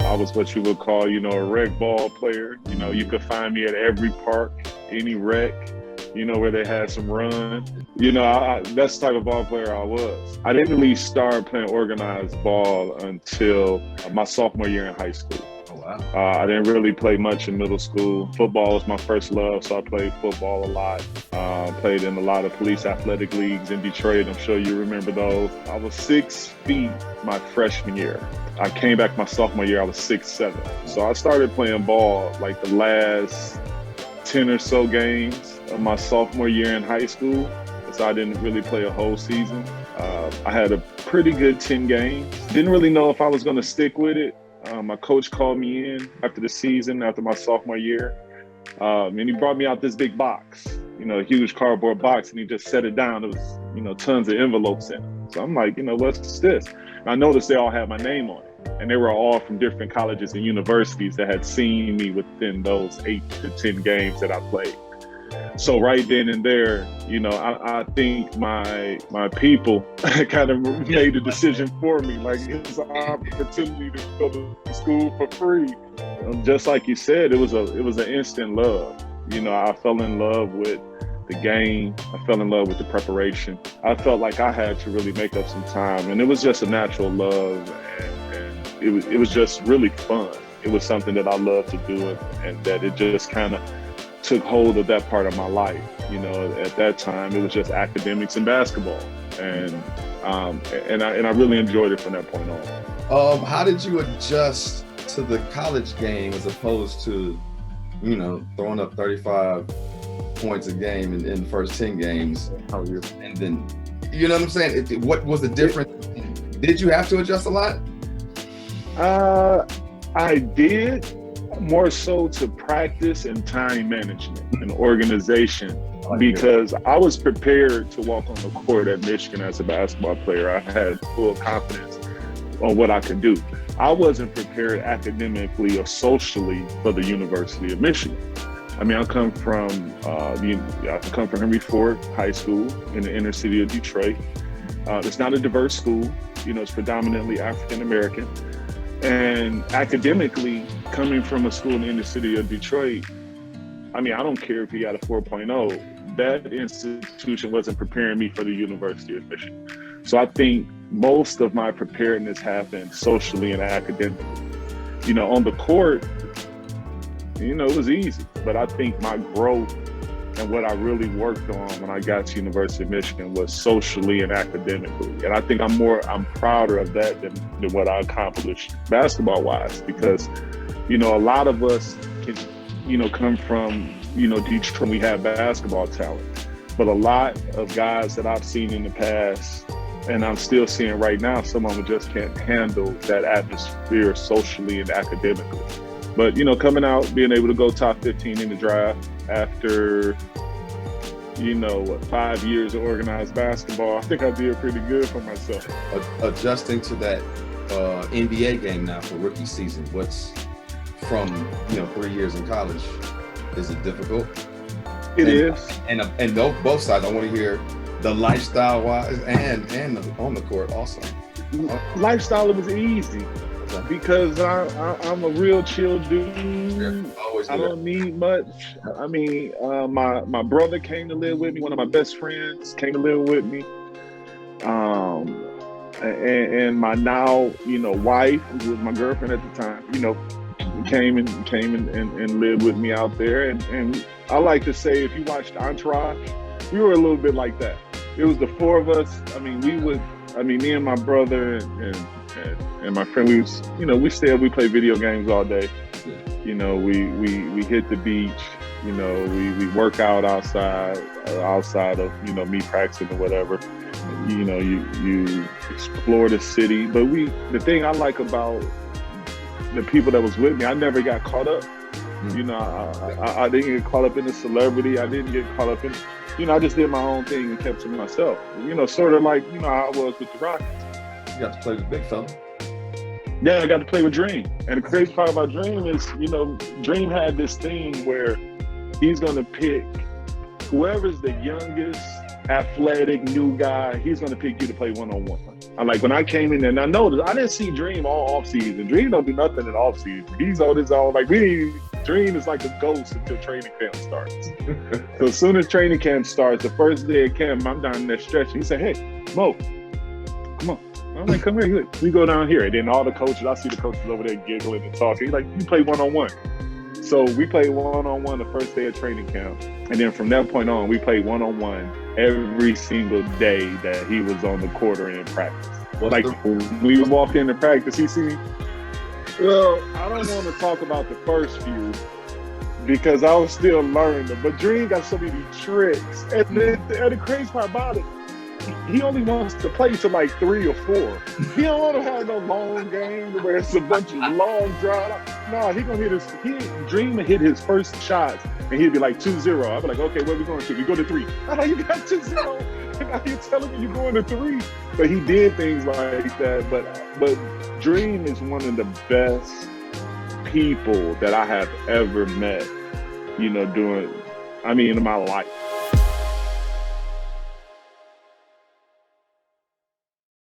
I was what you would call, a rec ball player. You could find me at every park, any rec, where they had some run. That's the type of ball player I was. I didn't really start playing organized ball until my sophomore year in high school. Oh, wow. I didn't really play much in middle school. Football was my first love, so I played football a lot. Played in a lot of police athletic leagues in Detroit. I'm sure you remember those. I was 6 feet my freshman year. I came back my sophomore year, I was 6'7". So I started playing ball like the last 10 or so games of my sophomore year in high school. So I didn't really play a whole season. I had a pretty good 10 games. Didn't really know if I was gonna stick with it. My coach called me in after the season, after my sophomore year. And he brought me out this big box, a huge cardboard box, and he just set it down. There was, tons of envelopes in it. So I'm like, what's this? And I noticed they all had my name on it. And they were all from different colleges and universities that had seen me within those 8 to 10 games that I played. So right then and there, I think my people kind of made the decision for me. Like, it's an opportunity to go to school for free. Just like you said, it was an instant love. I fell in love with the game. I fell in love with the preparation. I felt like I had to really make up some time, and it was just a natural love, and it was just really fun. It was something that I loved to do, and that it just kind of took hold of that part of my life. At that time, it was just academics and basketball, and I really enjoyed it from that point on. How did you adjust to the college game as opposed to, throwing up 35 points a game in the first 10 games? How are you? And then, you know what I'm saying? What was the difference? Did you have to adjust a lot? I did, more so to practice and time management and organization, because I was prepared to walk on the court at Michigan as a basketball player. I had full confidence on what I could do. I wasn't prepared academically or socially for the University of Michigan. I come from Henry Ford High School in the inner city of Detroit. It's not a diverse school. It's predominantly African American. And academically, coming from a school in the inner city of Detroit, I don't care if you got a 4.0, that institution wasn't preparing me for the University of Michigan. So I think most of my preparedness happened socially and academically. On the court, it was easy, but I think my growth and what I really worked on when I got to University of Michigan was socially and academically. And I think I'm prouder of that than what I accomplished basketball-wise, because, a lot of us can, come from, Detroit, we have basketball talent. But a lot of guys that I've seen in the past, and I'm still seeing right now, some of them just can't handle that atmosphere socially and academically. But, coming out, being able to go top 15 in the draft after, 5 years of organized basketball, I think I did pretty good for myself. Adjusting to that NBA game now for rookie season, what's from, 3 years in college, is it difficult? It is. And both sides, I want to hear the lifestyle-wise and on the court also. Lifestyle, it was easy. Because I'm a real chill dude. I don't need much. My brother came to live with me. One of my best friends came to live with me. And my now, wife, who was my girlfriend at the time, came and lived with me out there. And I like to say, if you watched Entourage, we were a little bit like that. It was the four of us. Me and my brother and my friend, we play video games all day. We hit the beach. We work out outside of me practicing or whatever. You explore the city. But the thing I like about the people that was with me, I never got caught up. I didn't get caught up in the celebrity. I didn't get caught up in. I just did my own thing and kept to myself. Sort of like how I was with the Rockets. You got to play with big fella. Yeah, I got to play with Dream. And the crazy part about Dream is, Dream had this thing where he's going to pick whoever's the youngest, athletic, new guy, he's going to pick you to play one-on-one. I'm like, when I came in there, and I noticed, I didn't see Dream all offseason. Dream don't do nothing in offseason. He's on his own. Like, Dream is like a ghost until training camp starts. So as soon as training camp starts, the first day of camp, I'm down there stretching. He said, hey, Mo, come on. I'm like, come here. We go down here. And then all the coaches, I see the coaches over there giggling and talking. He's like, you play one-on-one. So we played one-on-one the first day of training camp. And then from that point on, we played one-on-one every single day that he was on the court or in practice. When we walked into practice, he see me. Well, I don't want to talk about the first few because I was still learning them. But Dream got so many tricks. And the crazy part about it, he only wants to play to like 3 or 4. He don't want to have no long game where it's a bunch of long drives. No, Dream hit his first shots and he'd be like 2-0. I'd be like, okay, where we going to? We go to 3. Oh, you got 2-0. And now you're telling me you're going to 3. But he did things like that. But Dream is one of the best people that I have ever met, in my life.